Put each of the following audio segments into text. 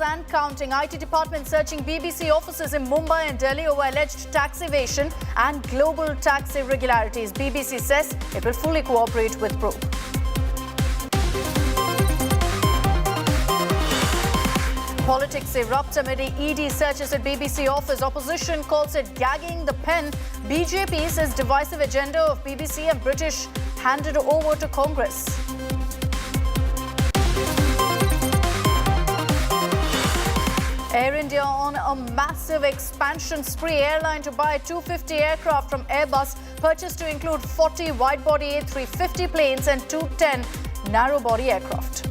and counting. IT department searching BBC offices in Mumbai and Delhi over alleged tax evasion and global tax irregularities. BBC says it will fully cooperate with probe. Politics erupt amid ED searches at BBC office. Opposition calls it gagging the pen. BJP says divisive agenda of BBC and British handed over to Congress. Air India on a massive expansion spree. Airline to buy 250 aircraft from Airbus, purchased to include 40 wide-body A350 planes and 210 narrow-body aircraft.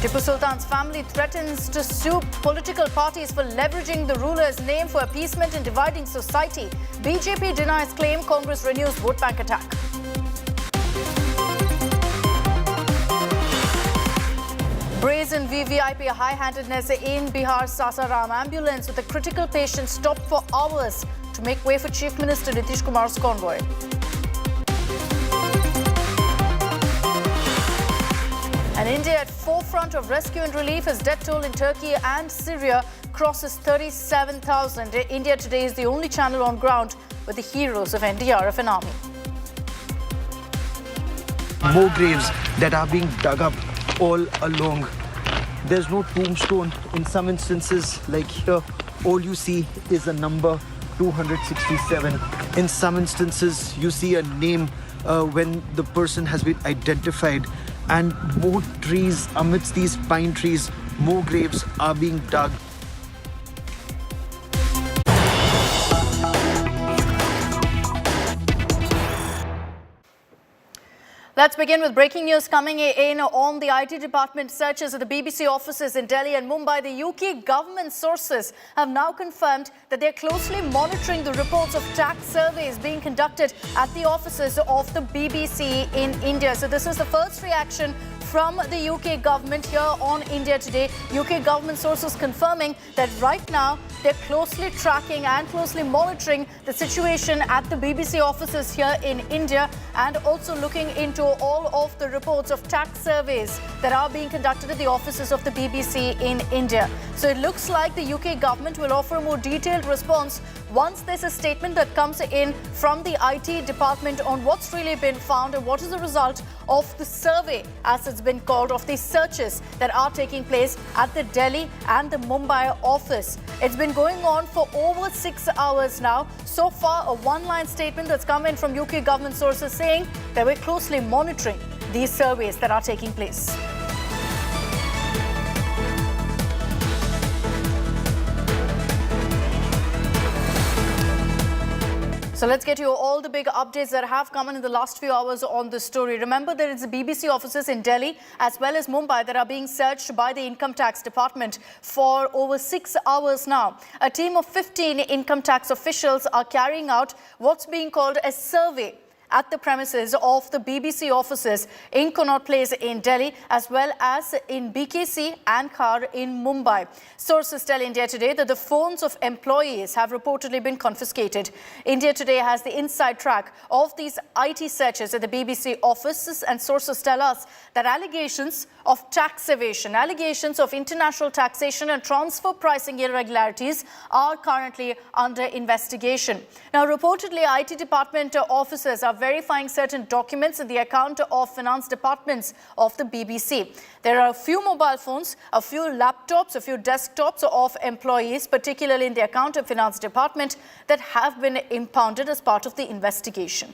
Tipu Sultan's family threatens to sue political parties for leveraging the ruler's name for appeasement and dividing society. BJP denies claim. Congress renews vote bank attack. Brazen VVIP high-handedness in Bihar. Sasaram ambulance with a critical patient stopped for hours to make way for Chief Minister Nitish Kumar's convoy. And India at forefront of rescue and relief as death toll in Turkey and Syria crosses 37,000. India today is the only channel on ground with the heroes of NDRF and Army. More graves that are being dug up all along. There's no tombstone. In some instances, like here, all you see is a number 267. In some instances, you see a name when the person has been identified. And more trees, amidst these pine trees, more graves are being dug. Let's begin with breaking news coming in on the IT department searches of the BBC offices in Delhi and Mumbai. The UK government sources have now confirmed that they're closely monitoring the reports of tax surveys being conducted at the offices of the BBC in India. So this is the first reaction from the UK government here on India Today. UK government sources confirming that right now they're closely tracking and closely monitoring the situation at the BBC offices here in India and also looking into all of the reports of tax surveys that are being conducted at the offices of the BBC in India. So it looks like the UK government will offer a more detailed response once there's a statement that comes in from the IT department on what's really been found and what is the result of the survey, as it's been called, of these searches that are taking place at the Delhi and the Mumbai office. It's been going on for over 6 hours now. So far, a one-line statement that's come in from UK government sources saying that we're closely monitoring these surveys that are taking place. So let's get you all the big updates that have come in the last few hours on this story. Remember that it's the BBC offices in Delhi as well as Mumbai that are being searched by the Income Tax Department for over 6 hours now. A team of 15 income tax officials are carrying out what's being called a survey at the premises of the BBC offices in Connaught Place in Delhi as well as in BKC and Khar in Mumbai. Sources tell India Today that the phones of employees have reportedly been confiscated. India Today has the inside track of these IT searches at the BBC offices, and sources tell us that allegations of tax evasion, allegations of international taxation and transfer pricing irregularities are currently under investigation. Now, reportedly, IT department officers are verifying certain documents in the account of finance departments of the BBC. There are a few mobile phones, a few laptops, a few desktops of employees, particularly in the account of finance department, that have been impounded as part of the investigation.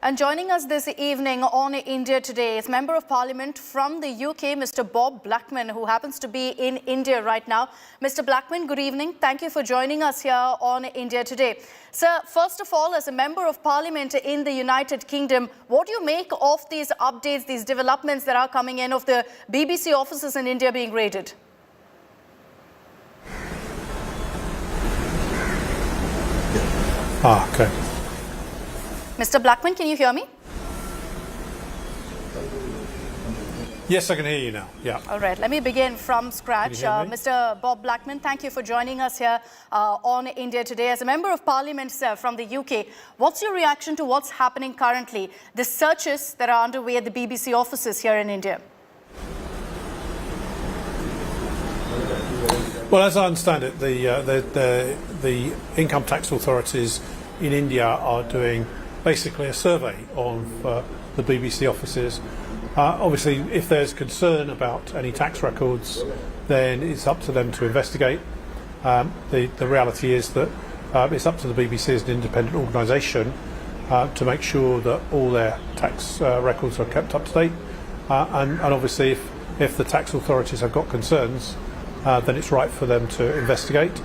And joining us this evening on India Today is Member of Parliament from the UK, Mr. Bob Blackman, who happens to be in India right now. Mr. Blackman, good evening. Thank you for joining us here on India Today. Sir, first of all, as a Member of Parliament in the United Kingdom, what do you make of these updates, these developments that are coming in of the BBC offices in India being raided? Okay. Mr. Blackman, can you hear me? Yes, I can hear you now. Yeah. All right, let me begin from scratch. Mr. Bob Blackman, thank you for joining us here on India Today. As a Member of Parliament, sir, from the UK, what's your reaction to what's happening currently, the searches that are underway at the BBC offices here in India? Well, as I understand it, the income tax authorities in India are doing basically a survey of the BBC offices. Obviously, if there's concern about any tax records, then it's up to them to investigate. The reality is that it's up to the BBC as an independent organisation to make sure that all their tax records are kept up to date. And obviously, if the tax authorities have got concerns, then it's right for them to investigate.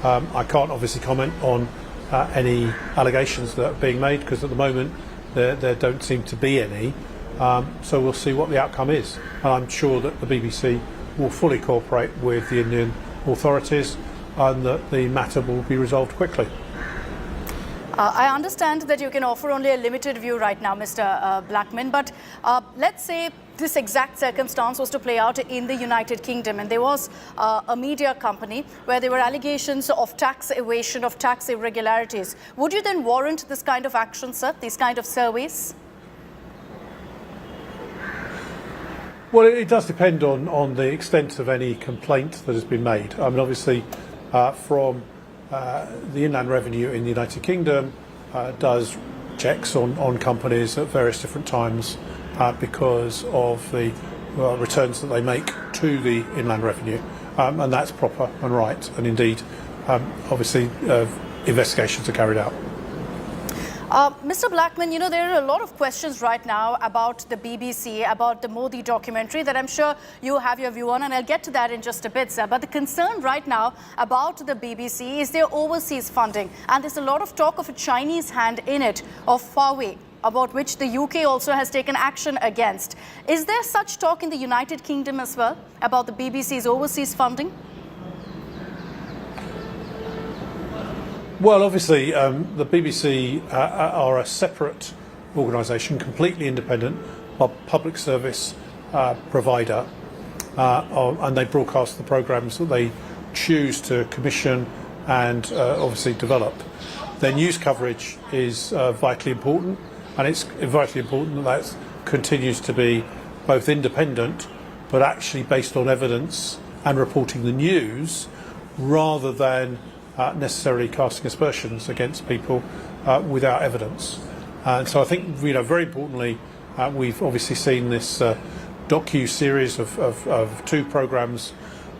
I can't obviously comment on any allegations that are being made because at the moment there don't seem to be any. So we'll see what the outcome is. And I'm sure that the BBC will fully cooperate with the Indian authorities and that the matter will be resolved quickly. I understand that you can offer only a limited view right now, Mr. Blackman, but let's say this exact circumstance was to play out in the United Kingdom and there was a media company where there were allegations of tax evasion, of tax irregularities. Would you then warrant this kind of action, sir, these kind of surveys? Well, it does depend on the extent of any complaint that has been made. I mean, obviously, from the Inland Revenue in the United Kingdom does checks on companies at various different times because of the returns that they make to the Inland Revenue, and that's proper and right. And indeed, obviously, investigations are carried out. Mr. Blackman, you know, there are a lot of questions right now about the BBC, about the Modi documentary that I'm sure you have your view on, and I'll get to that in just a bit, sir. But the concern right now about the BBC is their overseas funding. And there's a lot of talk of a Chinese hand in it, of favouring, about which the UK also has taken action against. Is there such talk in the United Kingdom as well about the BBC's overseas funding? Well, obviously, the BBC are a separate organisation, completely independent, a public service provider, and they broadcast the programmes that they choose to commission and obviously develop. Their news coverage is vitally important, and it's vitally important that that continues to be both independent, but actually based on evidence and reporting the news, rather than necessarily casting aspersions against people without evidence. And so I think, you know, very importantly, we've obviously seen this docu-series of two programmes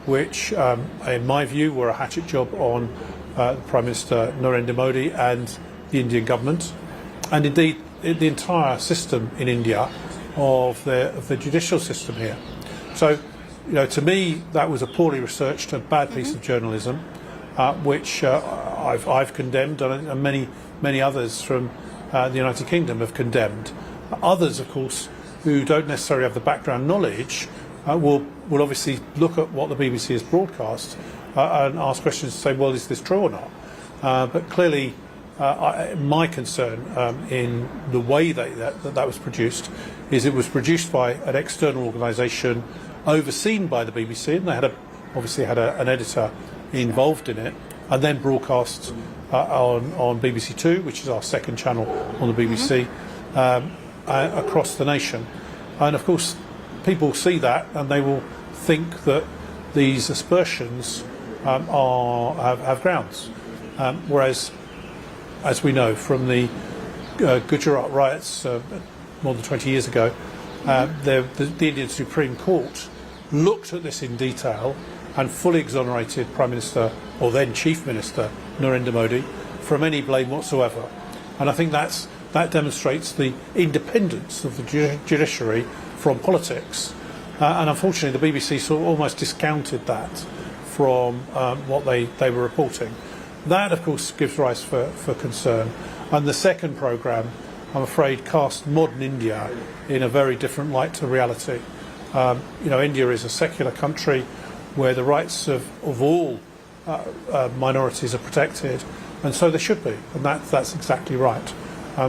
which, in my view, were a hatchet job on Prime Minister Narendra Modi and the Indian government, and indeed the entire system in India of the judicial system here. So, you know, to me, that was a poorly researched and bad piece of journalism, which I've condemned, and many others from the United Kingdom have condemned. Others, of course, who don't necessarily have the background knowledge, will obviously look at what the BBC has broadcast and ask questions to say, well, is this true or not? But clearly, my concern in the way that was produced is it was produced by an external organisation overseen by the BBC, and they obviously had an editor involved in it, and then broadcast on BBC Two, which is our second channel on the BBC, across the nation. And of course, people see that and they will think that these aspersions have grounds. Whereas, as we know from the Gujarat riots more than 20 years ago, the Indian Supreme Court looked at this in detail and fully exonerated Prime Minister, or then Chief Minister, Narendra Modi from any blame whatsoever. And I think that demonstrates the independence of the judiciary from politics. And unfortunately, the BBC sort of almost discounted that from what they were reporting. That, of course, gives rise for concern. And the second programme, I'm afraid, cast modern India in a very different light to reality. You know, India is a secular country where the rights of all minorities are protected, and so they should be, and that's exactly right.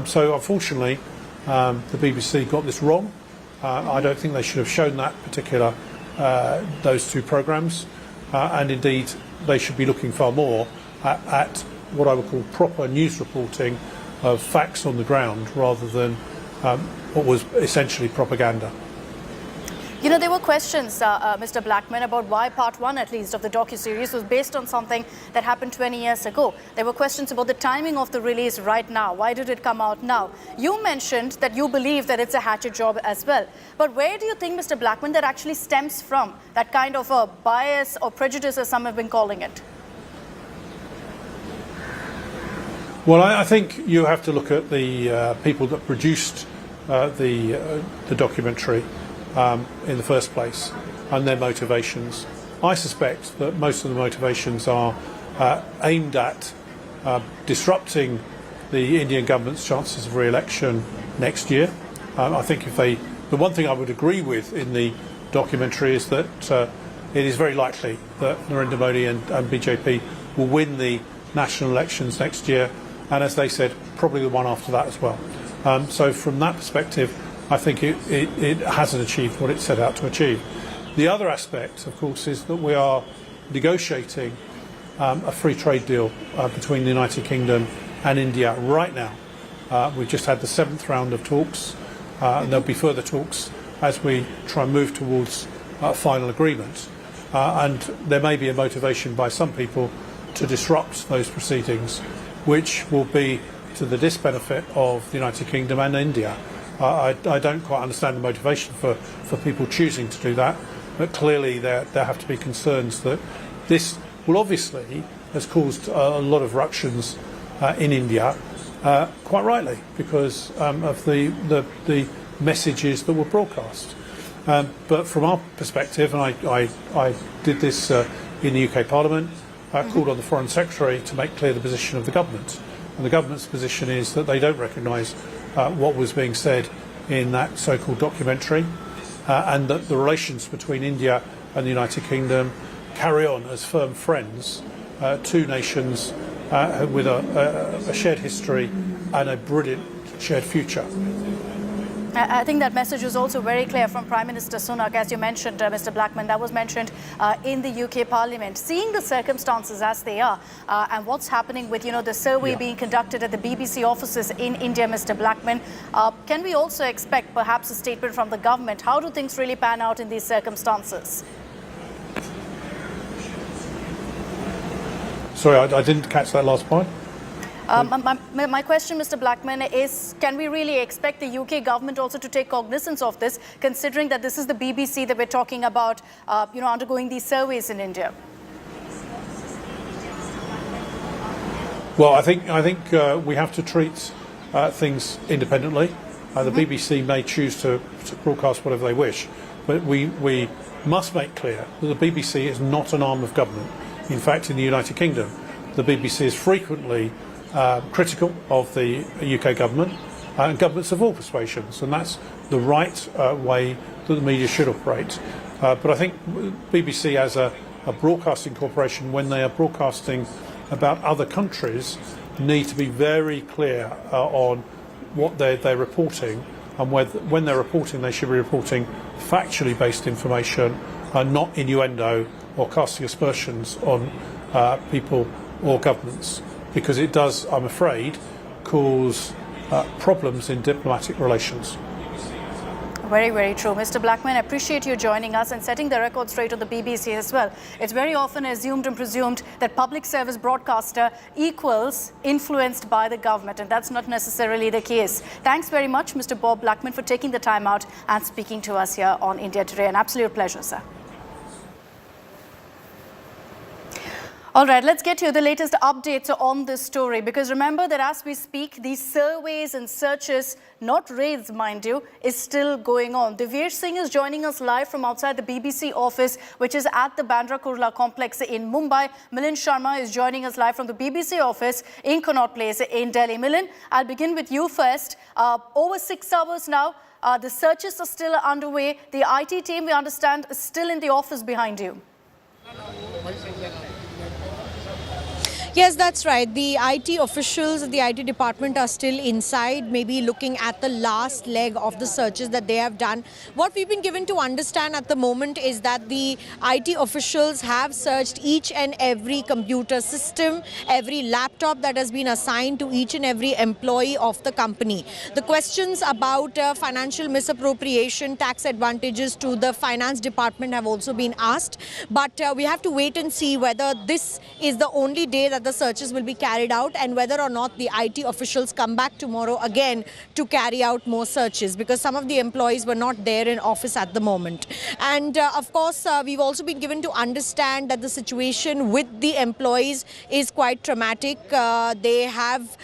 So unfortunately, the BBC got this wrong, I don't think they should have shown that particular, those two programmes, and indeed they should be looking far more at what I would call proper news reporting of facts on the ground rather than what was essentially propaganda. You know, there were questions, Mr. Blackman, about why part one, at least, of the docuseries was based on something that happened 20 years ago. There were questions about the timing of the release right now. Why did it come out now? You mentioned that you believe that it's a hatchet job as well. But where do you think, Mr. Blackman, that actually stems from, that kind of a bias or prejudice, as some have been calling it? Well, I think you have to look at the people that produced the documentary in the first place and their motivations. I suspect that most of the motivations are aimed at disrupting the Indian government's chances of re-election next year. I think the one thing I would agree with in the documentary is that it is very likely that Narendra Modi and BJP will win the national elections next year, and as they said, probably the one after that as well. So from that perspective, I think it hasn't achieved what it set out to achieve. The other aspect, of course, is that we are negotiating a free trade deal between the United Kingdom and India right now. We've just had the 7th round of talks, and there'll be further talks as we try and move towards a final agreement. And there may be a motivation by some people to disrupt those proceedings, which will be to the disbenefit of the United Kingdom and India. I don't quite understand the motivation for people choosing to do that, but clearly there have to be concerns that this will obviously has caused a lot of ructions in India, quite rightly, because of the messages that were broadcast. But from our perspective, and I did this in the UK Parliament, called on the Foreign Secretary to make clear the position of the government. And the government's position is that they don't recognise what was being said in that so-called documentary, and that the relations between India and the United Kingdom carry on as firm friends, two nations with a shared history and a brilliant shared future. I think that message was also very clear from Prime Minister Sunak, as you mentioned, Mr. Blackman. That was mentioned in the UK Parliament. Seeing the circumstances as they are and what's happening with, the survey being conducted at the BBC offices in India, Mr. Blackman, can we also expect perhaps a statement from the government? How do things really pan out in these circumstances? Sorry, I didn't catch that last point. My question, Mr. Blackman, is can we really expect the UK government also to take cognizance of this, considering that this is the BBC that we're talking about, undergoing these surveys in India? Well, I think we have to treat things independently. The BBC may choose to broadcast whatever they wish, but we must make clear that the BBC is not an arm of government. In fact, in the United Kingdom, the BBC is frequently critical of the UK government and governments of all persuasions, and that's the right way that the media should operate. But I think BBC as a broadcasting corporation, when they are broadcasting about other countries, need to be very clear on what they're reporting, and when they're reporting, they should be reporting factually based information and not innuendo or casting aspersions on people or governments, because it does, I'm afraid, cause problems in diplomatic relations. Very, very true. Mr. Blackman, I appreciate you joining us and setting the record straight on the BBC as well. It's very often assumed and presumed that public service broadcaster equals influenced by the government, and that's not necessarily the case. Thanks very much, Mr. Bob Blackman, for taking the time out and speaking to us here on India Today. An absolute pleasure, sir. All right, let's get to the latest updates on this story, because remember that as we speak, these surveys and searches, not raids, mind you, is still going on. Divyesh Singh is joining us live from outside the BBC office, which is at the Bandra Kurla complex in Mumbai. Milind Sharma is joining us live from the BBC office in Connaught Place in Delhi. Milind, I'll begin with you first. Over 6 hours now, the searches are still underway. The IT team, we understand, is still in the office behind you. Yes, that's right. The IT officials of the IT department are still inside, maybe looking at the last leg of the searches that they have done. What we've been given to understand at the moment is that the IT officials have searched each and every computer system, every laptop that has been assigned to each and every employee of the company. The questions about financial misappropriation, tax advantages to the finance department have also been asked. But we have to wait and see whether this is the only day that the searches will be carried out and whether or not the IT officials come back tomorrow again to carry out more searches, because some of the employees were not there in office at the moment. And of course, we've also been given to understand that the situation with the employees is quite traumatic. They have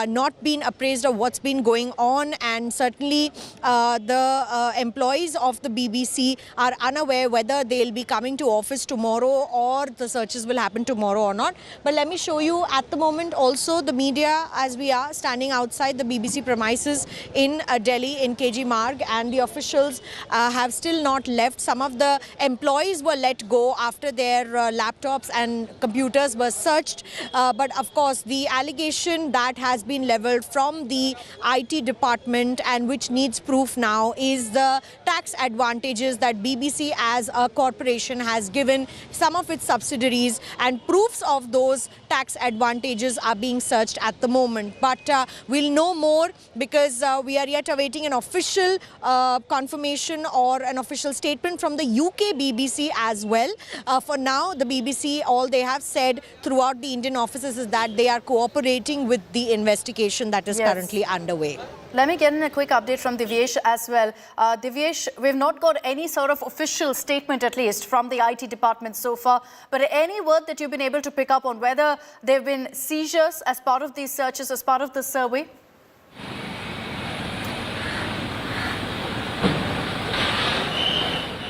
not been appraised of what's been going on, and certainly the employees of the BBC are unaware whether they'll be coming to office tomorrow or the searches will happen tomorrow or not. But let me show you at the moment also the media, as we are standing outside the BBC premises in Delhi in KG Marg, and the officials have still not left. Some of the employees were let go after their laptops and computers were searched. But of course, the allegation that has been leveled from the IT department and which needs proof now is the tax advantages that BBC as a corporation has given some of its subsidiaries, and proofs of those tax advantages are being searched at the moment. But we'll know more, because we are yet awaiting an official confirmation or an official statement from the UK BBC as well. For now, the BBC, all they have said throughout the Indian offices is that they are cooperating with the investigation that is currently underway. Let me get in a quick update from Divyesh as well. Divyesh, we've not got any sort of official statement, at least, from the IT department so far. But any word that you've been able to pick up on whether there have been seizures as part of these searches, as part of the survey?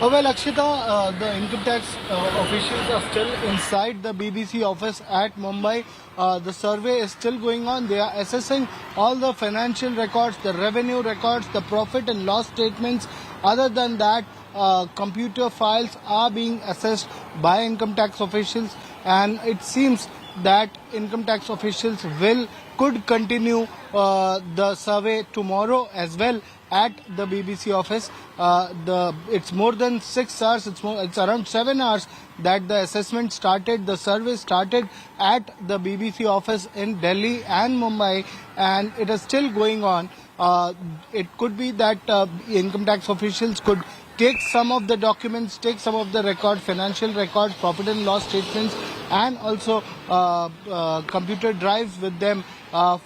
Well, Akshita, the income tax officials are still inside the BBC office at Mumbai. The survey is still going on. They are assessing all the financial records, the revenue records, the profit and loss statements. Other than that, computer files are being assessed by income tax officials, and it seems that income tax officials could continue the survey tomorrow as well at the BBC office. It's more than 6 hours, it's around 7 hours that the assessment started, the survey started at the BBC office in Delhi and Mumbai, and it is still going on. It could be that income tax officials could take some of the documents, take some of the records, financial records, profit and loss statements, and also computer drives with them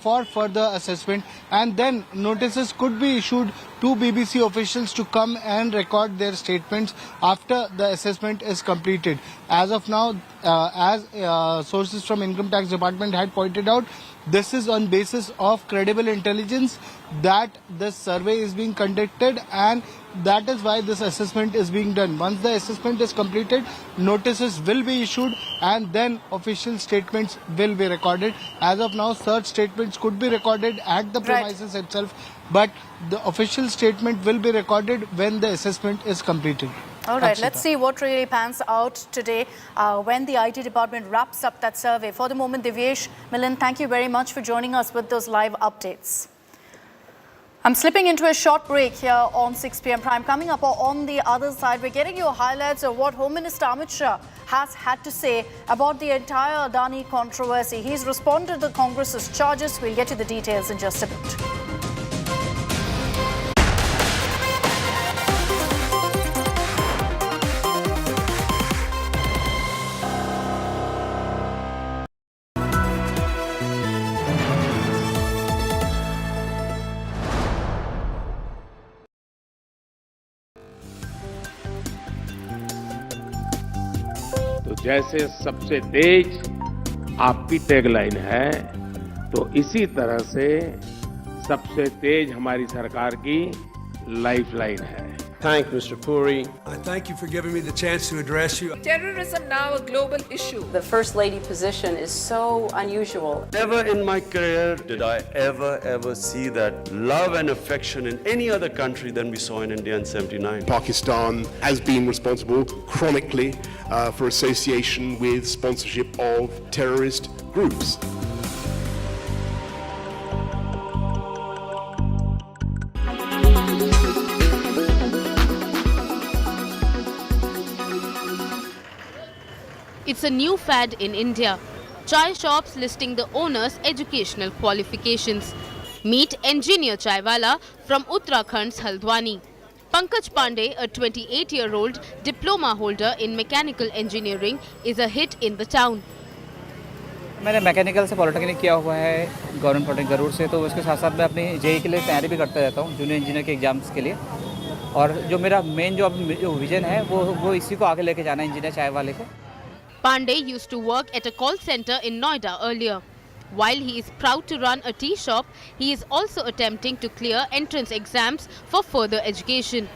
for further assessment, and then notices could be issued to BBC officials to come and record their statements after the assessment is completed. As of now, as sources from Income Tax Department had pointed out, this is on basis of credible intelligence that this survey is being conducted, and that is why this assessment is being done. Once the assessment is completed, notices will be issued and then official statements will be recorded. As of now, search statements could be recorded at the premises itself, but the official statement will be recorded when the assessment is completed. All right, let's see what really pans out today when the IT department wraps up that survey. For the moment, Divyesh, Milind, thank you very much for joining us with those live updates. I'm slipping into a short break here on 6 p.m. Prime. Coming up on the other side, we're getting you highlights of what Home Minister Amit Shah has had to say about the entire Adani controversy. He's responded to the Congress's charges. We'll get you the details in just a bit. तो जैसे सबसे तेज आपकी tagline है, तो इसी तरह से सबसे तेज हमारी सरकार की लाइफलाइन है. Thank Mr. Puri. I thank you for giving me the chance to address you. Terrorism now a global issue. The First Lady position is so unusual. Never in my career did I ever see that love and affection in any other country than we saw in India in '79. Pakistan has been responsible chronically for association with sponsorship of terrorist groups. It's a new fad in India. Chai shops listing the owner's educational qualifications. Meet engineer chaiwala from Uttarakhand's Haldwani. Pankaj Pandey, a 28-year-old diploma holder in mechanical engineering, is a hit in the town. मैंने mechanical से polytechnic किया हुआ है government polytechnic गरूर से, तो उसके साथ साथ मैं अपनी जेई के लिए तैयारी भी करता रहता हूँ, जूनियर इंजीनियर के एग्जाम्स के लिए। और जो मेरा मेन जो विजन है वो इसी को आगे लेके जाना है, इंजीनियर चाय वाले को। Pandey used to work at a call center in Noida earlier. While he is proud to run a tea shop, he is also attempting to clear entrance exams for further education.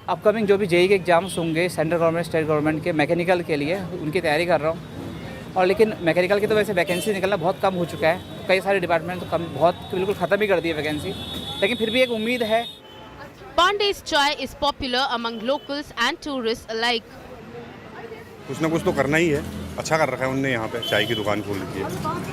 Upcoming जो भी JEE के exams होंगे central government state government के mechanical के लिए, उनकी तैयारी कर रहा हूँ। और लेकिन मैकेनिकल की तो वैसे वैकेंसी निकलना बहुत कम हो चुका है, कई सारे डिपार्टमेंट तो बहुत बिल्कुल ख़त्म ही कर दी है वैकेंसी, लेकिन फिर भी एक उम्मीद है। Pandey's chai is popular among locals and tourists alike. कुछ ना कुछ तो करना ही है, अच्छा कर रखा है उनने, यहाँ पे चाय की दुकान खोल दी है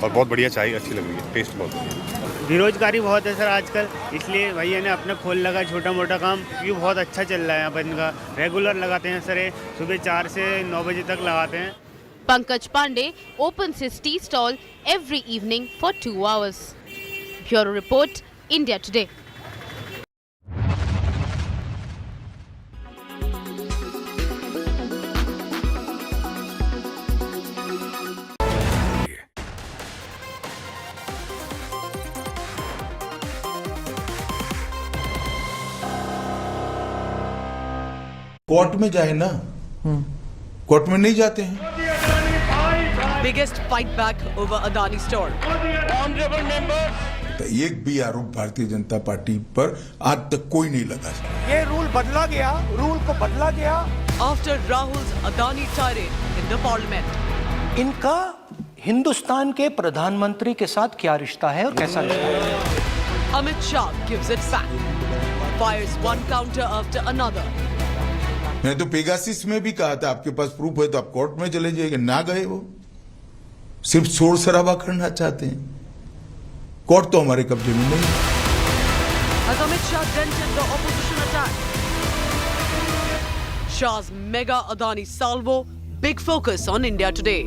और बहुत बढ़िया चाय अच्छी लग रही है, टेस्ट बहुत है। बेरोजगारी बहुत है सर आजकल, इसलिए भैया ने अपना खोल लगा छोटा मोटा काम, ये बहुत अच्छा चल रहा है यहाँ पर इनका। रेगुलर लगाते हैं सर, सुबह 4 से 9 बजे तक लगाते हैं। Pankaj Pandey opens his tea stall every evening for 2 hours. Bureau Report, India Today. Court में जाए ना, कोर्ट में नहीं जाते हैं। Biggest fight back over Adani store. Honorable members. एक भी आरोप भारतीय जनता पार्टी पर आज तक कोई नहीं लगा। ये रूल बदला गया, रूल को बदला गया। After Rahul's Adani tirade in the parliament. इनका हिंदुस्तान के प्रधानमंत्री के साथ क्या रिश्ता है और कैसा रिश्ता है? Amit Shah gives it back. Fires one counter after another. मैंने तो पेगासिस में भी कहा था, आपके पास प्रूफ है तो आप कोर्ट में चले जाइए, ना गए। वो सिर्फ शोर शराबा करना चाहते हैं, कोर्ट तो हमारे कब्जे में नहीं। As Amit Shah dented the opposition attack. Shah's mega Adani salvo, big focus on India Today.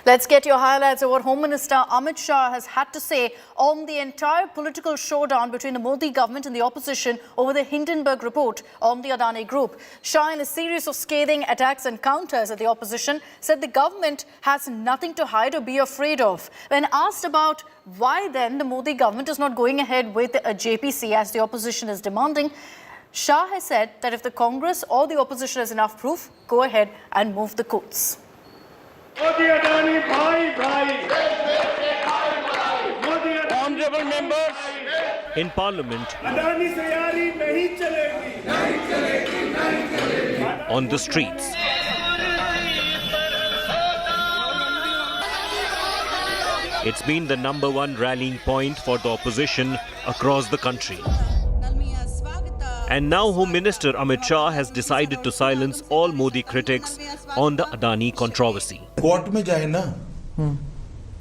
Let's get your highlights of what Home Minister Amit Shah has had to say on the entire political showdown between the Modi government and the opposition over the Hindenburg report on the Adani Group. Shah, in a series of scathing attacks and counters at the opposition, said the government has nothing to hide or be afraid of. When asked about why then the Modi government is not going ahead with a JPC as the opposition is demanding, Shah has said that if the Congress or the opposition has enough proof, go ahead and move the courts. Honorable members in Parliament, on the streets, it's been the #1 rallying point for the opposition across the country. And now Home Minister Amit Shah has decided to silence all Modi critics on the Adani controversy. Court में जाए ना,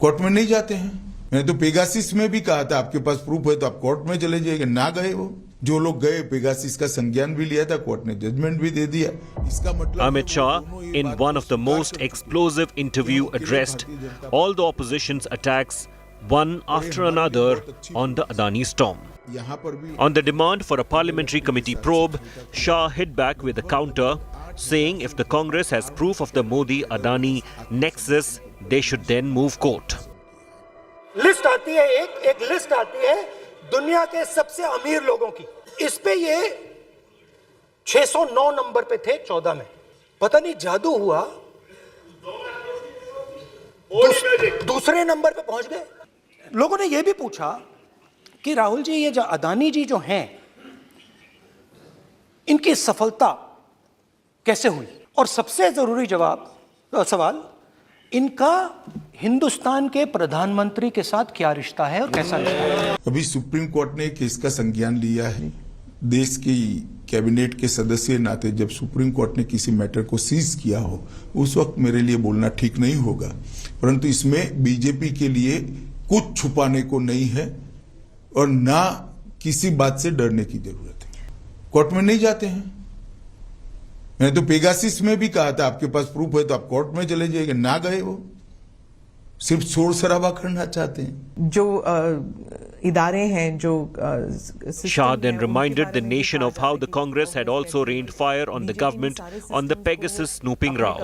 court में नहीं जाते हैं। मैंने तो Pegasus में भी कहा था, आपके पास प्रूफ है तो आप कोर्ट में चले जाइए, ना गए। वो जो लोग गए, पेगासिस का संज्ञान भी लिया था, कोर्ट ने जजमेंट भी दे दिया। इसका मतलब Amit Shah, in one of the most explosive interview, addressed all the opposition's attacks one after another on the Adani storm. On the demand for a parliamentary committee probe, Shah hit back with a counter, saying if the Congress has proof of the Modi-Adani nexus, they should then move court. List आती है, एक list आती है दुनिया के सबसे अमीर लोगों की। इस पे ये 609 नंबर पे थे 14 में। पता नहीं जादू हुआ, दूसरे नंबर पे पहुंच गए। लोगों ने ये भी पूछा कि राहुल जी, ये जो अदानी जी जो हैं, इनकी सफलता कैसे हुई? और सबसे जरूरी सवाल, इनका हिंदुस्तान के प्रधानमंत्री के साथ क्या रिश्ता है और कैसा रिश्ता है? अभी सुप्रीम कोर्ट ने केस का संज्ञान लिया है। देश की कैबिनेट के सदस्य नाते जब सुप्रीम कोर्ट ने किसी मैटर को सीज किया हो उस वक्त मेरे लिए बोलना ठीक नहीं होगा, परंतु इसमें बीजेपी के लिए कुछ छुपाने को नहीं है और ना किसी बात से डरने की जरूरत है। कोर्ट में नहीं जाते हैं। मैंने तो पेगासिस में भी कहा था आपके पास प्रूफ है तो आप कोर्ट में चले जाइए, ना गए वो, सिर्फ शोर शराबा करना चाहते हैं। जो इदारे हैं जो Shah then reminded the nation of how the Congress had also rained fire on the government on the Pegasus snooping row,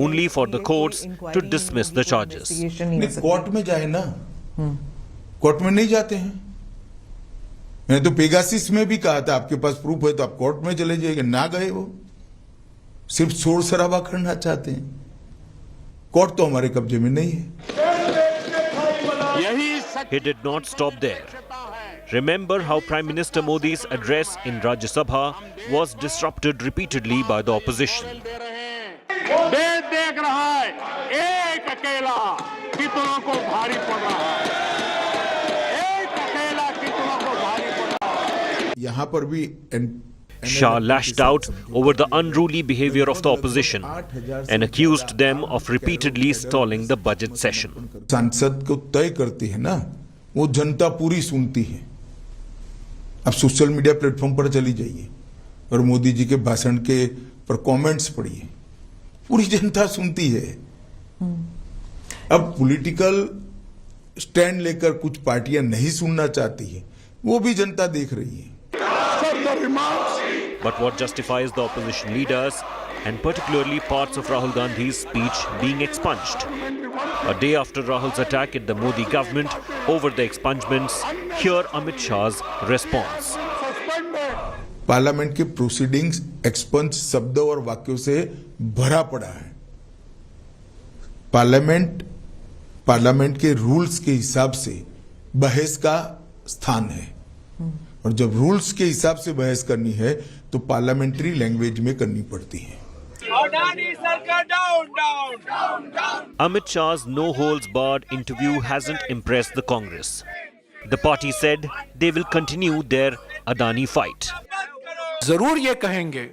only for the courts to dismiss the charges. Court में जाए ना, कोर्ट में नहीं जाते हैं। मैंने तो Pegasus में भी कहा था आपके पास प्रूफ है तो आप कोर्ट में चले जाइए, ना गए वो, सिर्फ शोर शराबा करना चाहते हैं। कोर्ट तो हमारे कब्जे में नहीं है। He did not stop there. Remember how Prime Minister Modi's address in Rajya Sabha was disrupted repeatedly by the opposition. देश देख रहा है एक अकेला कितनों को भारी पड़ रहा है, एक अकेला कितनों को भारी पड़ रहा है। यहाँ पर भी Shah lashed out over the unruly behavior of the opposition and accused them of repeatedly stalling the budget session. सांसद को तय करती है ना, वो जनता पूरी सुनती है। अब सोशल मीडिया प्लेटफॉर्म पर चली जाइए और मोदी जी के भाषण के पर कमेंट्स पढ़िए, पूरी जनता सुनती है। अब पॉलिटिकल स्टैंड लेकर कुछ पार्टियां नहीं सुनना चाहती है, वो भी जनता देख रही है। But what justifies the opposition leaders and particularly parts of Rahul Gandhi's speech being expunged? A day after Rahul's attack at the Modi government over the expungements, hear Amit Shah's response. Parliament के proceedings expunge शब्दों और वाक्यों से भरा पड़ा है। Parliament के rules के हिसाब से बहस का स्थान है और जब रूल्स के हिसाब से बहस करनी है तो पार्लियामेंट्री लैंग्वेज में करनी पड़ती है। Amit Shah's no-holds-barred interview hasn't impressed the Congress. The party said they will continue their Adani fight. जरूर ये कहेंगे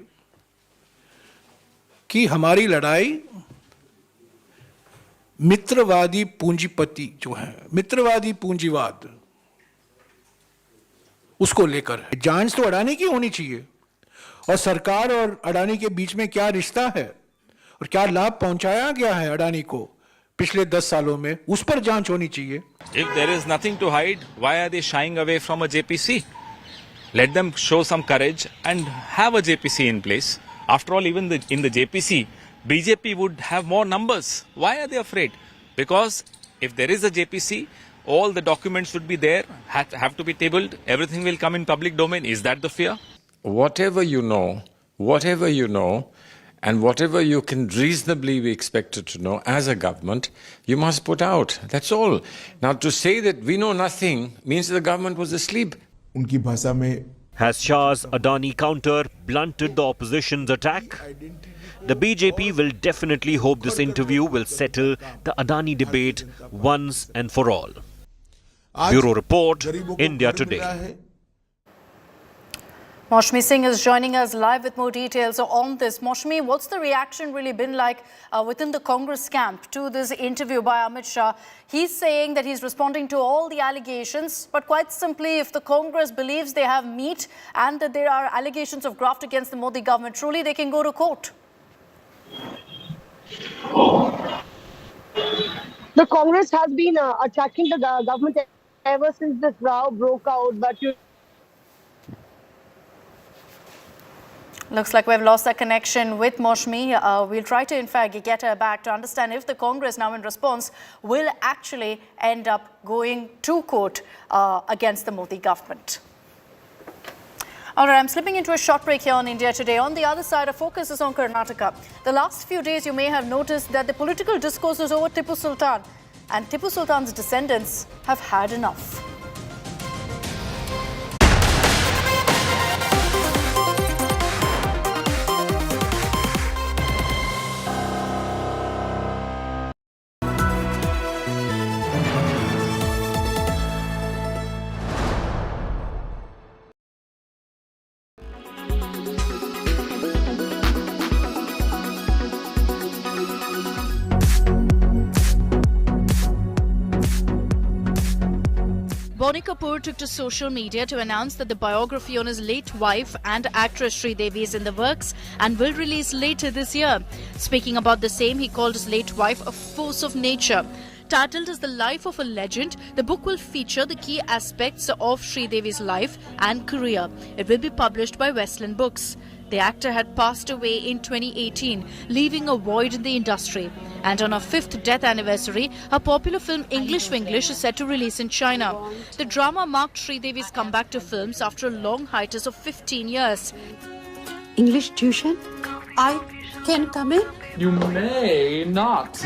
कि हमारी लड़ाई मित्रवादी पूंजीपति जो है, मित्रवादी पूंजीवाद, उसको लेकर है। जांच तो अडानी की होनी चाहिए और सरकार और अडानी के बीच में क्या रिश्ता है और क्या लाभ पहुंचाया गया है अडानी को पिछले 10 सालों में, उस पर जांच होनी चाहिए। If there is nothing to hide, why are they shying away from a JPC? Let them show some courage and have a JPC in place. After all, even in the JPC, BJP would have more numbers. Why are they afraid? Because if there is a JPC, all the documents would be there, have to be tabled, everything will come in public domain. Is that the fear? Whatever you know, and whatever you can reasonably be expected to know as a government, you must put out. That's all. Now, to say that we know nothing means the government was asleep. उनकी भाषा में Has Shah's Adani counter blunted the opposition's attack? The BJP will definitely hope this interview will settle the Adani debate once and for all. Bureau Report, India Today. Maushmi Singh is joining us live with more details on this. Maushmi, what's the reaction really been like within the Congress camp to this interview by Amit Shah? He's saying that he's responding to all the allegations, but quite simply, if the Congress believes they have meat and that there are allegations of graft against the Modi government, truly they can go to court. The Congress has been attacking the government ever since this row broke out, but Looks like we've lost our connection with Maushmi. We'll try to, in fact, get her back to understand if the Congress now in response will actually end up going to court against the Modi government. All right, I'm slipping into a short break here on India Today. On the other side, our focus is on Karnataka. The last few days, you may have noticed that the political discourse is over Tipu Sultan, and Tipu Sultan's descendants have had enough. Bonnie Kapoor took to social media to announce that the biography on his late wife and actress Sridevi is in the works and will release later this year. Speaking about the same, he called his late wife a force of nature. Titled as The Life of a Legend, the book will feature the key aspects of Sridevi's life and career. It will be published by Westland Books. The actor had passed away in 2018, leaving a void in the industry. And on her 5th death anniversary, her popular film English Winglish is set to release in China. The drama marked Sridevi's comeback to films after a long hiatus of 15 years. English tuition? I can come in? You may not.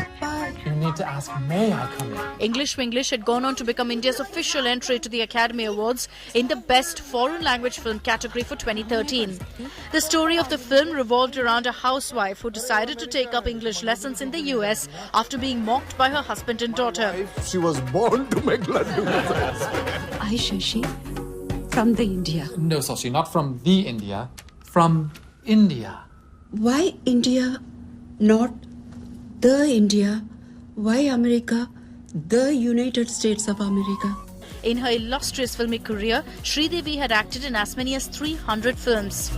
You need to ask, may I come in? English Winglish had gone on to become India's official entry to the Academy Awards in the Best Foreign Language Film category for 2013. The story of the film revolved around a housewife who decided to take up English lessons in the US after being mocked by her husband and daughter. She was born to make laddu. I, Shashi, from the India. No, Sashi, not from the India. From India. Why India, not the India? Why America, the United States of America? In her illustrious filmic career, Sridevi had acted in as many as 300 films.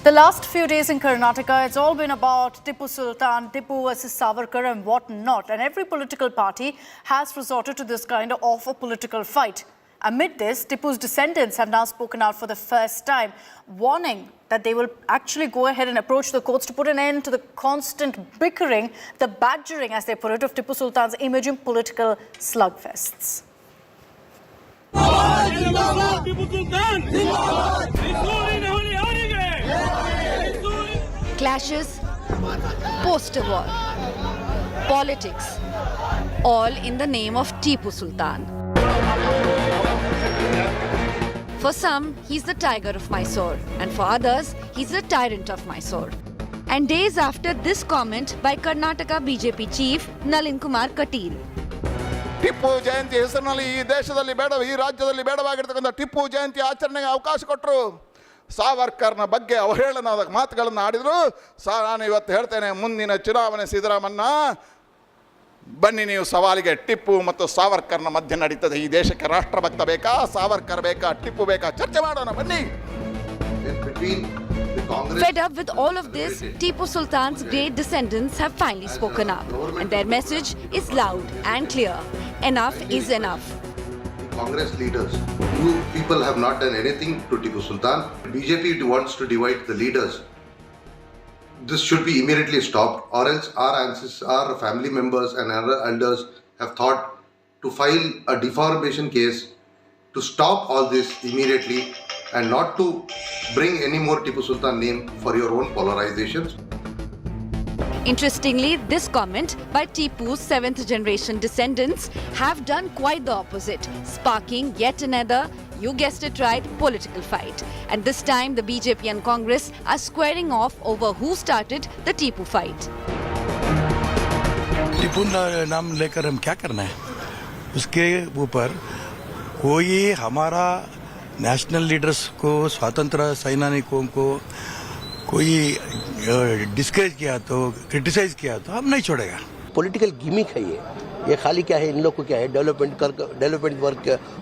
The last few days in Karnataka, it's all been about Tipu Sultan, Tipu versus Savarkar and what not. And every political party has resorted to this kind of a political fight. Amid this, Tipu's descendants have now spoken out for the first time, warning that they will actually go ahead and approach the courts to put an end to the constant bickering, the badgering, as they put it, of Tipu Sultan's image in political slugfests. Clashes, poster war, politics, all in the name of Tipu Sultan. For some, he's the tiger of Mysore, and for others, he's the tyrant of Mysore. And days after this comment by Karnataka BJP chief Nalin Kumar Katil. Tipu Jayanti ಹೆಸರಿನಲ್ಲಿ ಈ ದೇಶದಲ್ಲಿ ಬೇಡ, ಈ ರಾಜ್ಯದಲ್ಲಿ ಬೇಡವಾಗಿರ್ತಕ್ಕಂಥ ಟಿಪ್ಪು ಜಯಂತಿ ಆಚರಣೆಗೆ ಅವಕಾಶ ಕೊಟ್ಟರು. ಸಾವರ್ಕರ್ನ ಬಗ್ಗೆ ಅವಹೇಳನದ ಮಾತುಗಳನ್ನು ಆಡಿದರು. ನಾನು ಇವತ್ತು ಹೇಳ್ತೇನೆ, ಮುಂದಿನ ಚುನಾವಣೆ ಸಿದ್ದರಾಮಣ್ಣ ಬನ್ನಿ, ನೀವು ಸವಾಲಿಗೆ ಟಿಪ್ಪು ಮತ್ತು ಸಾವರ್ಕರ್ನ ಮಧ್ಯೆ ನಡೀತದೆ. ಈ ದೇಶಕ್ಕೆ ರಾಷ್ಟ್ರಭಕ್ತ ಬೇಕಾ, ಸಾವರ್ಕರ್ ಬೇಕಾ, ಟಿಪ್ಪು ಬೇಕಾ, ಚರ್ಚೆ ಮಾಡೋಣ ಬನ್ನಿ. Fed up with all of this, Tipu Sultan's great descendants have finally spoken up, and their message is loud and clear. Enough is enough. Congress leaders, you people have not done anything to Tipu Sultan. BJP wants to divide the leaders. This should be immediately stopped, or else our ancestors, our family members and other elders have thought to file a defamation case to stop all this immediately and not to bring any more Tipu Sultan name for your own polarizations. Interestingly, this comment by Tipu's 7th generation descendants have done quite the opposite, sparking yet another, you guessed it right, political fight. And this time the BJP and Congress are squaring off over who started the Tipu fight. Tipu नाम लेकर हम क्या करना है? उसके ऊपर कोई हमारा नेशनल लीडर्स को, स्वतंत्र सैनिकों को कोई डिस्करेज किया तो, क्रिटिसाइज किया तो हम नहीं छोड़ेगा. पॉलिटिकल गिमिक है ये खाली क्या है, इन लोग को क्या है, डेवलपमेंट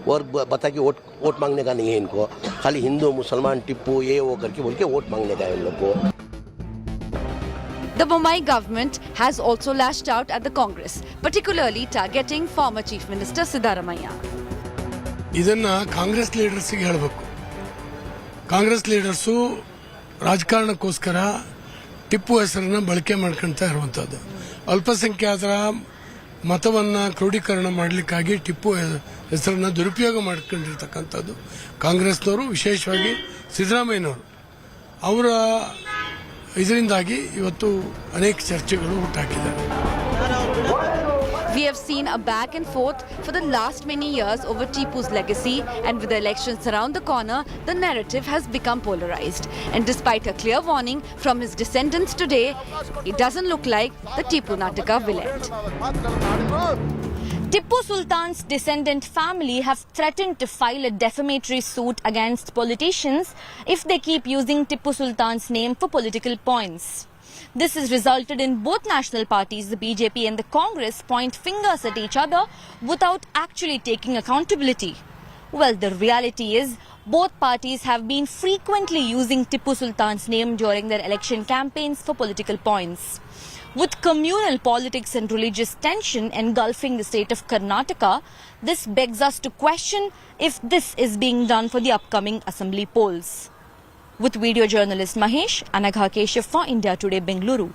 वर्क बता के वोट मांगने का नहीं है इनको. खाली हिंदू मुसलमान टिप्पू ये वो करके बोल के वोट मांगने का है इन लोग को. The Bommai government has also lashed out at the Congress, particularly targeting former Chief Minister Siddaramaiah. ಇದನ್ನ ಕಾಂಗ್ರೆಸ್ ಲೀಡರ್ಸ್ಗೆ ಹೇಳಬೇಕು. ಕಾಂಗ್ರೆಸ್ ಲೀಡರ್ಸು ರಾಜಕಾರಣಕ್ಕೋಸ್ಕರ ಟಿಪ್ಪು ಹೆಸರನ್ನ ಬಳಕೆ ಮಾಡ್ಕೊಳ್ತಾ ಇರುವಂತದ್ದು. ಅಲ್ಪಸಂಖ್ಯಾತರ ಮತವನ್ನ ಕ್ರೋಢೀಕರಣ ಮಾಡಲಿಕ್ಕಾಗಿ ಟಿಪ್ಪು ಹೆಸರನ್ನ ದುರುಪಯೋಗ ಮಾಡ್ಕೊಂಡಿರ್ತಕ್ಕಂಥದ್ದು ಕಾಂಗ್ರೆಸ್ನವರು, ವಿಶೇಷವಾಗಿ ಸಿದ್ದರಾಮಯ್ಯನವರು. ಅವರ ಇದರಿಂದಾಗಿ ಇವತ್ತು ಅನೇಕ ಚರ್ಚೆಗಳು ಹುಟ್ಟಾಕಿದ್ದಾರೆ. We have seen a back and forth for the last many years over Tipu's legacy, and with the elections around the corner, the narrative has become polarized. And despite a clear warning from his descendants today, it doesn't look like the Tipu Natika will end. Tipu Sultan's descendant family have threatened to file a defamatory suit against politicians if they keep using Tipu Sultan's name for political points. This has resulted in both national parties, the BJP and the Congress, point fingers at each other without actually taking accountability. Well, the reality is both parties have been frequently using Tipu Sultan's name during their election campaigns for political points. With communal politics and religious tension engulfing the state of Karnataka, this begs us to question if this is being done for the upcoming assembly polls. With video journalist Mahesh, Anagha Keshav for India Today, Bengaluru.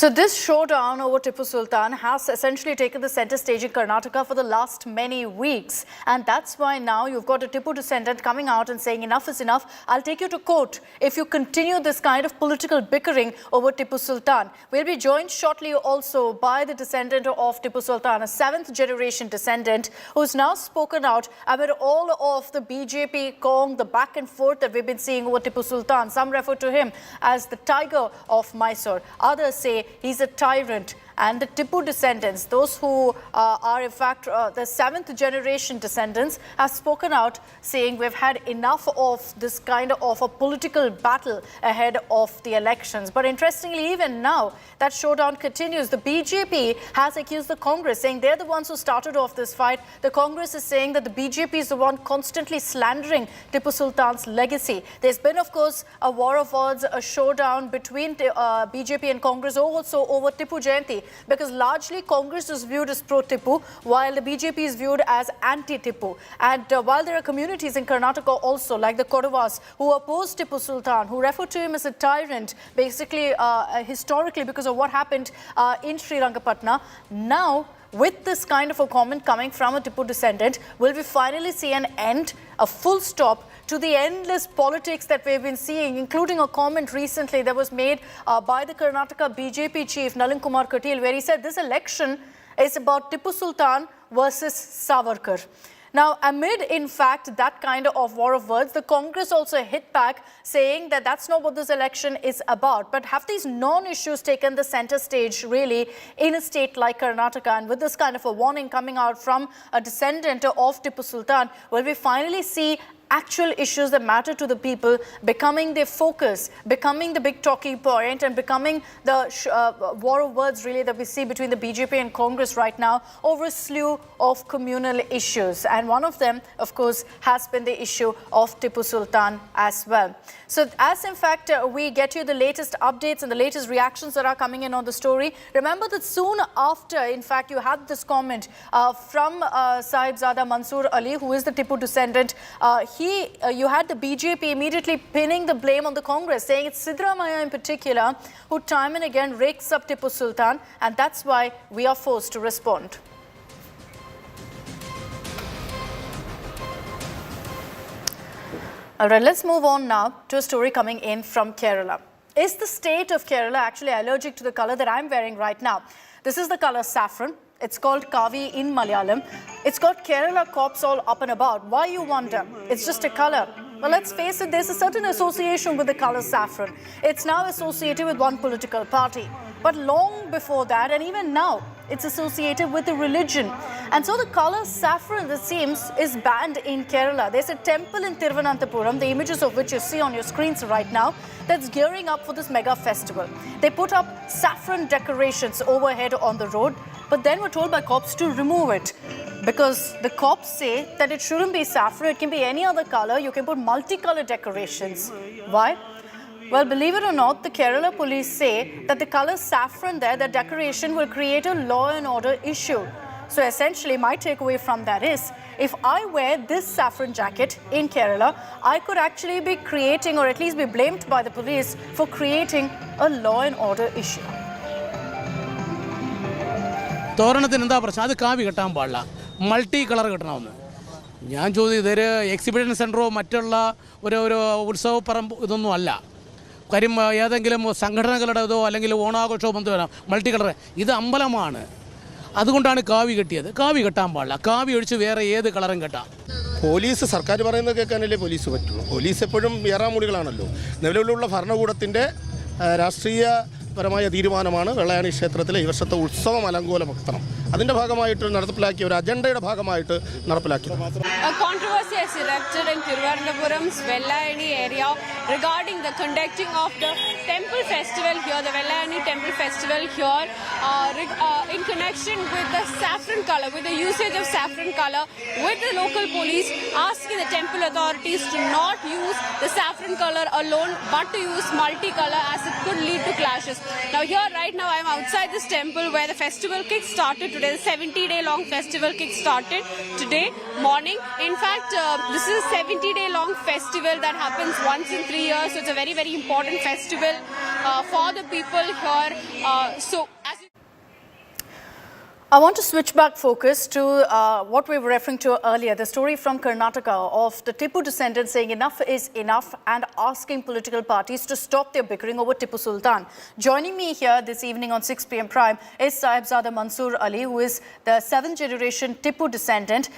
So this showdown over Tipu Sultan has essentially taken the centre stage in Karnataka for the last many weeks. And that's why now you've got a Tipu descendant coming out and saying enough is enough. I'll take you to court if you continue this kind of political bickering over Tipu Sultan. We'll be joined shortly also by the descendant of Tipu Sultan, a 7th generation descendant who's now spoken out amid all of the BJP Kong, the back and forth that we've been seeing over Tipu Sultan. Some refer to him as the tiger of Mysore. Others say he's a tyrant. And the Tipu descendants, those who are in fact the 7th generation descendants, have spoken out saying we've had enough of this kind of a political battle ahead of the elections. But interestingly, even now, that showdown continues. The BJP has accused the Congress, saying they're the ones who started off this fight. The Congress is saying that the BJP is the one constantly slandering Tipu Sultan's legacy. There's been, of course, a war of words, a showdown between BJP and Congress also over Tipu Jayanti, because largely Congress is viewed as pro-Tipu, while the BJP is viewed as anti-Tipu. And while there are communities in Karnataka also, like the Kodavas, who oppose Tipu Sultan, who refer to him as a tyrant, basically historically because of what happened in Srirangapatna. Now, with this kind of a comment coming from a Tipu descendant, will we finally see an end, a full stop to the endless politics that we've been seeing, including a comment recently that was made by the Karnataka BJP chief, Nalin Kumar Katil, where he said this election is about Tipu Sultan versus Savarkar. Now, amid, in fact, that kind of war of words, the Congress also hit back, saying that that's not what this election is about. But have these non-issues taken the centre stage, really, in a state like Karnataka? And with this kind of a warning coming out from a descendant of Tipu Sultan, will we finally see actual issues that matter to the people becoming their focus, becoming the big talking point, and becoming the war of words really that we see between the BJP and Congress right now over a slew of communal issues. And one of them, of course, has been the issue of Tipu Sultan as well. So as in fact we get you the latest updates and the latest reactions that are coming in on the story, remember that soon after, in fact, you had this comment from Sahibzada Mansoor Ali, who is the Tipu descendant. You had the BJP immediately pinning the blame on the Congress, saying it's Siddaramaiah in particular who time and again rakes up Tipu Sultan, and that's why we are forced to respond. All right, let's move on now to a story coming in from Kerala. Is the state of Kerala actually allergic to the color that I'm wearing right now? This is the color saffron. It's called Kavi in Malayalam. It's got Kerala cops all up and about. Why, you wonder? It's just a color. Well, let's face it, there's a certain association with the color saffron. It's now associated with one political party. But long before that, and even now, it's associated with the religion. And so the color saffron, it seems, is banned in Kerala. There's a temple in Thiruvananthapuram, the images of which you see on your screens right now, that's gearing up for this mega festival. They put up saffron decorations overhead on the road, but then were told by cops to remove it, because the cops say that it shouldn't be saffron, it can be any other color. You can put multicolor decorations. Why? Well, believe it or not, the Kerala police say that the color saffron there, the decoration, will create a law and order issue. So essentially, my takeaway from that is, if I wear this saffron jacket in Kerala, I could actually be creating, or at least be blamed by the police for creating a law and order issue. തോരണത്തിന് എന്താ പ്രശ്നം? അത് കാവി കെട്ടാൻ പാടില്ല, multi colour കെട്ടണമെന്ന്. ഞാൻ ചോദിച്ചത് ഇതൊരു exhibition സെൻ്ററോ മറ്റുള്ള ഒരു ഉത്സവപ്പറമ്പ് ഇതൊന്നും അല്ല. കാര്യം ഏതെങ്കിലും സംഘടനകളുടേതോ അല്ലെങ്കിൽ ഓണാഘോഷമോ ബന്ധം മൾട്ടി കളർ. ഇത് അമ്പലമാണ്, അതുകൊണ്ടാണ് കാവി കെട്ടിയത്. കാവി കെട്ടാൻ പാടില്ല, കാവി ഒഴിച്ച് വേറെ ഏത് കളറും കെട്ടാം. പോലീസ് സർക്കാർ പറയുന്നത് കേൾക്കാനല്ലേ പോലീസ് പറ്റുള്ളൂ. പോലീസ് എപ്പോഴും ഏറാമൂലികളാണല്ലോ. നിലവിലുള്ള ഭരണകൂടത്തിൻ്റെ രാഷ്ട്രീയപരമായ തീരുമാനമാണ് വെള്ളായണി ക്ഷേത്രത്തിലെ ഈ വർഷത്തെ ഉത്സവം അലങ്കോലപ്പെടുത്തണം. അതിൻ്റെ ഭാഗമായിട്ട് നടപ്പിലാക്കിയ ഒരു അജണ്ടയുടെ ഭാഗമായിട്ട് നടപ്പിലാക്കി. A controversy has erupted in Thiruvananthapuram's Vellayani area regarding the conducting of the temple festival here, the Vellayani temple festival here, in connection with the saffron color, with the usage of saffron color, with the local police asking the temple authorities to not use the saffron color alone, but to use multicolor as it could lead to clashes. Now here right now I am outside this temple where the festival kick-started today. The 70-day-long festival kick-started today morning. In fact, this is a 70-day-long festival that happens once in 3 years. So it's a very, very important festival for the people here. I want to switch back focus to what we were referring to earlier, the story from Karnataka of the Tipu descendants saying enough is enough and asking political parties to stop their bickering over Tipu Sultan. Joining me here this evening on 6 p.m. Prime is Sahibzada Mansoor Ali, who is the 7th generation Tipu descendant.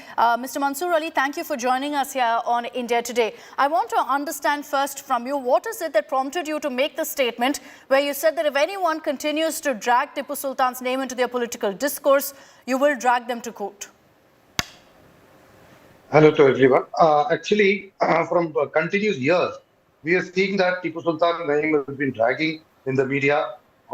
Mr. Mansoor Ali, thank you for joining us here on India Today. I want to understand first from you, what is it that prompted you to make the statement where you said that if anyone continues to drag Tipu Sultan's name into their political discourse, you will drag them to court? Hello to everyone. Actually, from continuous years, we are seeing that Tipu Sultan's name has been dragging in the media,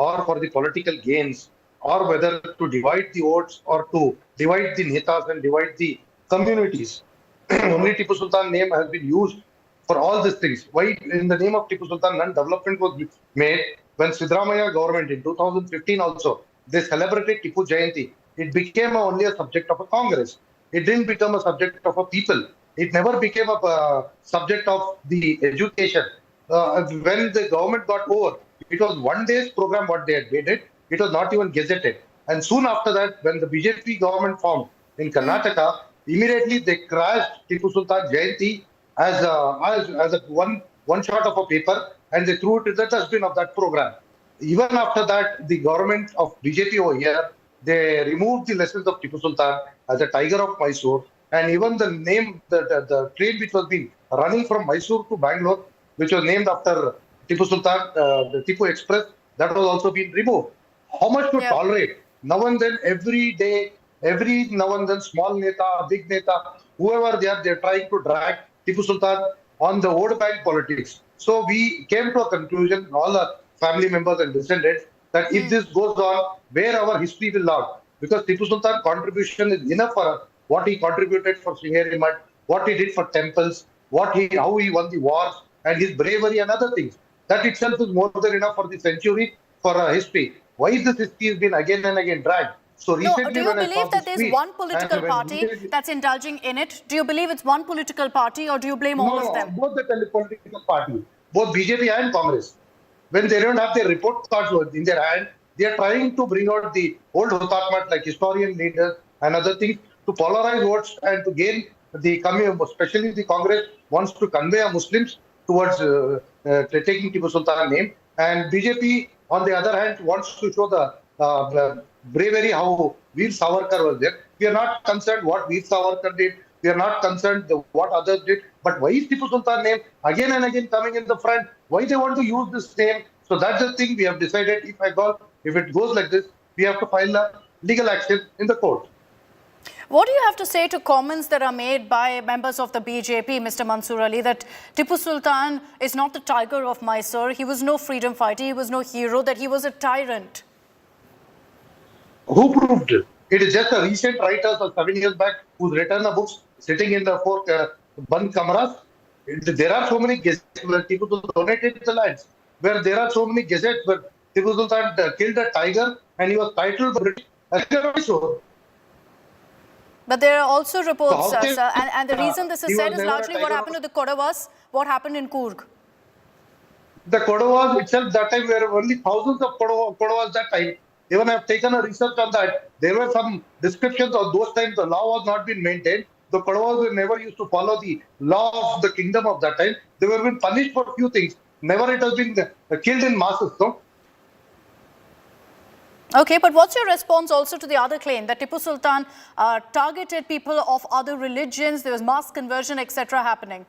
or for the political gains, or whether to divide the votes or to divide the netas and divide the communities. Only Tipu Sultan's name has been used for all these things. Why in the name of Tipu Sultan none development was made? When Siddaramaiah government in 2015 also, they celebrated Tipu Jayanti. It became only a subject of a Congress. It didn't become a subject of a people. It never became a subject of the education. When the government got over, it was one day's program what they had made it. It was not even gazetted. And soon after that, when the BJP government formed in Karnataka, immediately they crashed Tipu Sultan Jayanti as a one shot of a paper, and they threw it in the dustbin of that program. Even after that, the government of BJP over here, they removed the lessons of Tipu Sultan as a tiger of Mysore, and even the name, the train which was being running from Mysore to Bangalore, which was named after Tipu Sultan, the Tipu Express, that was also being removed. How much to tolerate? Now and then, every day, every now and then, small neta, big neta, whoever they are, they're trying to drag Tipu Sultan on the vote bank politics. So we came to a conclusion, all the family members and descendants, that if this goes on, where our history will not? Because Tipu Sultan's contribution is enough for us. What he contributed for Sringeri Mutt, what he did for temples, how he won the wars, and his bravery and other things. That itself is more than enough for the century, for history. Why this history has been again and again dragged? So recently, do you believe that there's one political party that's indulging in it? Do you believe it's one political party, or do you blame all of them? Both the political parties, both BJP and Congress. When they don't have their report cards in their hand, they are trying to bring out the old Hutatmat like historian leaders and other things to polarize votes and to gain the community, especially the Congress wants to convey a Muslims towards taking Tipu Sultan's name. And BJP, on the other hand, wants to show the bravery how Veer Savarkar was there. We are not concerned what Veer Savarkar did. We are not concerned what others did. But why is Tipu Sultan's name again and again coming in the front? Why they want to use this name? So that's the thing we have decided. If it goes like this, we have to file a legal action in the court. What do you have to say to comments that are made by members of the BJP, Mr. Mansoor Ali, that Tipu Sultan is not the tiger of Mysore, he was no freedom fighter, he was no hero, that he was a tyrant? Who proved it? It is just a recent writers of 7 years back who's written the books sitting in the 4 Band Kamaras. There are so many guests where people donated the lands. where there are so many gazettes where Tipu Sultan killed a tiger and he was titled British. But there are also reports, So how sir, and the reason this he is was said is never a largely what tiger. happened to the Kodavas, what happened in Coorg. The Kodavas itself, that time, there were only thousands of Kodavas that time. Even I have taken a research on that. There were some descriptions of those times the law was not being maintained. The Kodavas were never used to follow the law of the kingdom of that time. They were being punished for a few things. Never it has been killed in masses, no? Okay, but what's your response also to the other claim that Tipu Sultan targeted people of other religions, there was mass conversion, etc. happening?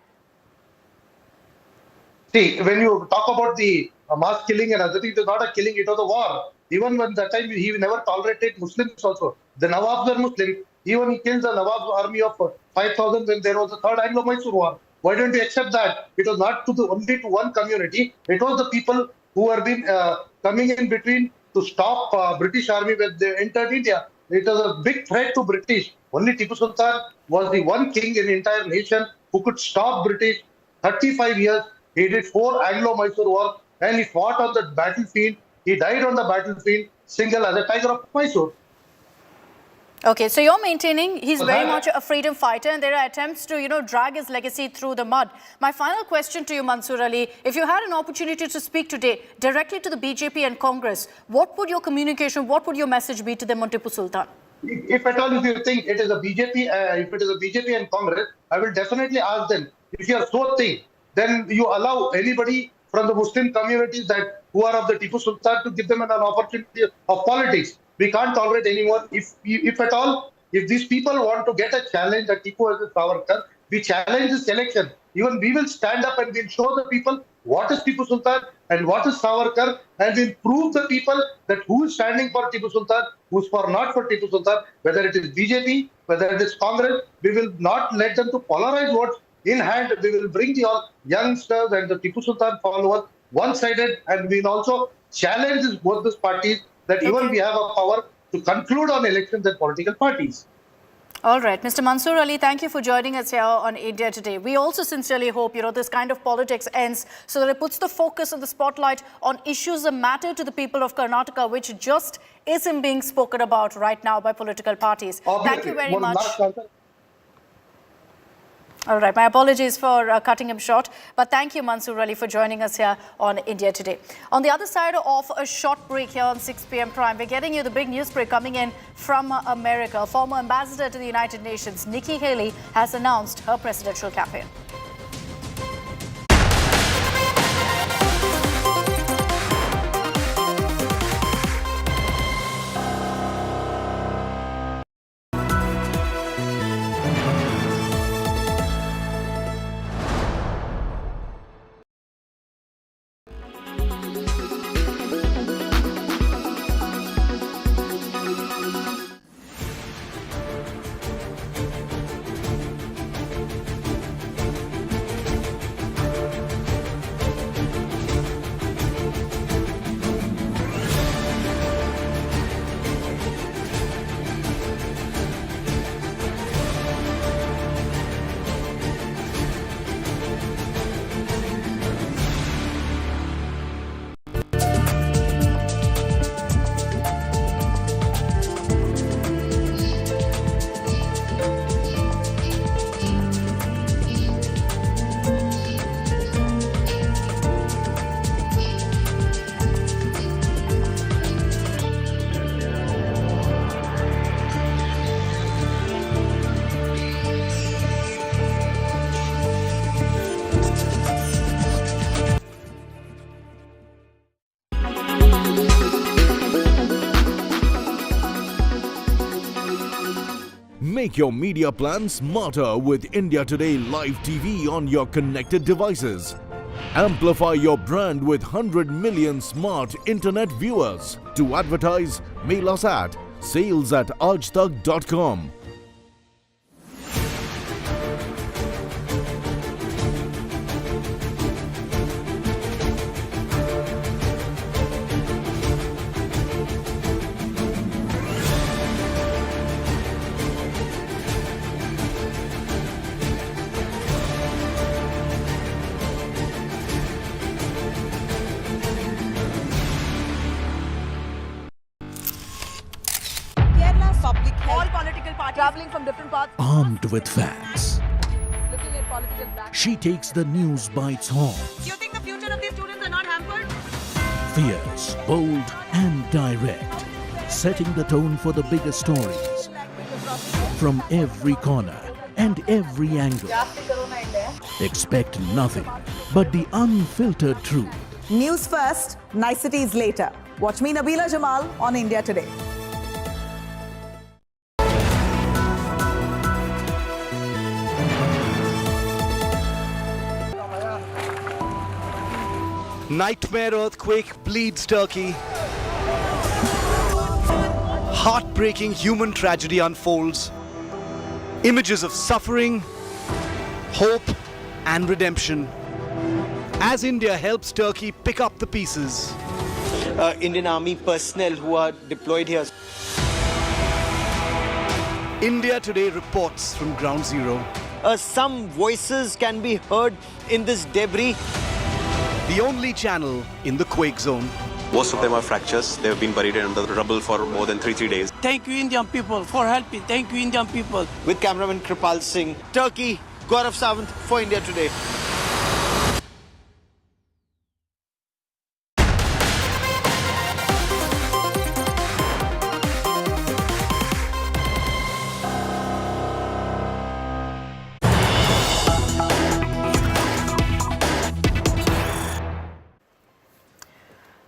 See, when you talk about the mass killing and other things, it was not a killing, it was a war. Even when that time he never tolerated Muslims also. The Nawabs were Muslims. Even he killed the Nawab's army of 5,000 when there was the third Anglo-Mysore war. Why don't you accept that? It was not only to one community. It was the people who were been coming in between to stop British army when they entered India. It was a big threat to British. Only Tipu Sultan was the one king in the entire nation who could stop British. 35 years, he did 4 Anglo-Mysore wars and he fought on the battlefield. He died on the battlefield single as a tiger of Mysore. Okay, so you're maintaining he's very much a freedom fighter and there are attempts to, drag his legacy through the mud. My final question to you, Mansoor Ali, if you had an opportunity to speak today directly to the BJP and Congress, what would your communication, what would your message be to them on Tipu Sultan? If at all, if you think it is a BJP, if it is a BJP and Congress, I will definitely ask them, if you are so think, then you allow anybody from the Muslim communities that who are of the Tipu Sultan to give them an opportunity of politics. We can't tolerate anymore. If at all, if these people want to get a challenge that Tipu as a Savarkar, we challenge this election. Even we will stand up and we'll show the people what is Tipu Sultan and what is Savarkar, and we'll prove the people that who is standing for Tipu Sultan, who's not for Tipu Sultan, whether it is BJP, whether it is Congress, we will not let them to polarize votes. In hand, we will bring the all youngsters and the Tipu Sultan followers one-sided, and we will also challenge both these parties that even we have a power to conclude on elections and political parties. All right, Mr. Mansoor Ali, thank you for joining us here on India Today. We also sincerely hope, this kind of politics ends so that it puts the focus of the spotlight on issues that matter to the people of Karnataka, which just isn't being spoken about right now by political parties. Thank you very much. All right, my apologies for cutting him short, but thank you, Mansoor Ali, for joining us here on India Today. On the other side of a short break here on 6 p.m. Prime, we're getting you the big news break coming in from America. Former ambassador to the United Nations, Nikki Haley, has announced her presidential campaign. Make your media plan smarter with India Today Live TV on your connected devices. Amplify your brand with 100 million smart internet viewers. To advertise, mail us at sales@aajtak.com. public health. All political parties traveling from different parts. Armed with facts, Looking at political black. she takes the news by its horns. Do you think the future of these students are not hampered? Fierce, bold, and direct, setting the tone for the biggest stories from every corner and every angle. Expect nothing but the unfiltered truth. News first, niceties later. Watch me, Nabila Jamal, on India Today. Nightmare earthquake bleeds Turkey. Heartbreaking human tragedy unfolds. Images of suffering, hope, and redemption. As India helps Turkey pick up the pieces. Indian Army personnel who are deployed here. India Today reports from Ground Zero. Some voices can be heard in this debris. The only channel in the quake zone. Most of them are fractures. They have been buried under the rubble for more than 3 days. Thank you, Indian people, for helping. Thank you, Indian people. With cameraman Kripal Singh, Turkey, Gaurav Sawant for India Today.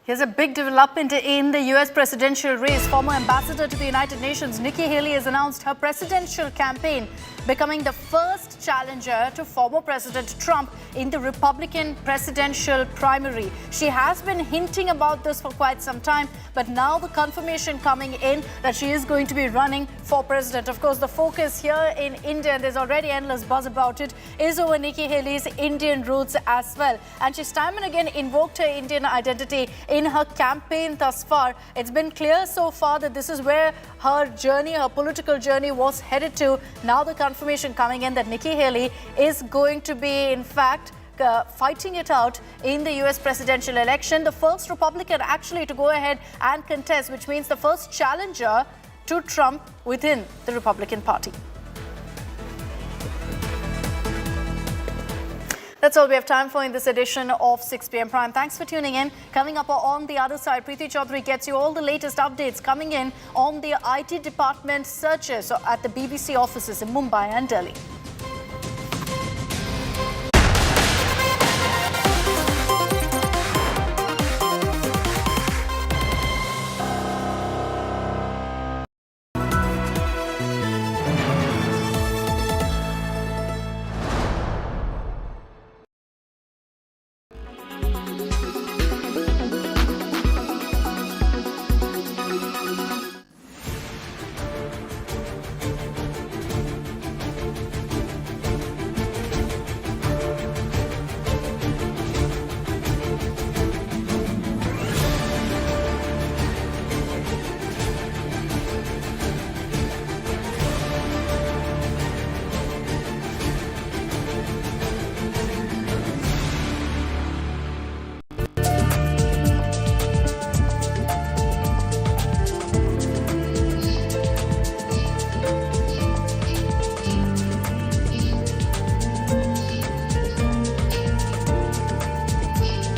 Here's a big development in the US presidential race. Former ambassador to the United Nations, Nikki Haley, has announced her presidential campaign, becoming the first challenger to former President Trump in the Republican presidential primary. She has been hinting about this for quite some time, but now the confirmation coming in that she is going to be running for president. Of course, the focus here in India, and there's already endless buzz about it, is over Nikki Haley's Indian roots as well. And she's time and again invoked her Indian identity in her campaign thus far. It's been clear so far that this is where her journey, her political journey was headed to. Now the confirmation coming in that Nikki Haley is going to be, in fact, fighting it out in the US presidential election. The first Republican actually to go ahead and contest, which means the first challenger to Trump within the Republican Party. That's all we have time for in this edition of 6 p.m. Prime. Thanks for tuning in. Coming up on the other side, Preeti Chaudhary gets you all the latest updates coming in on the IT department searches at the BBC offices in Mumbai and Delhi.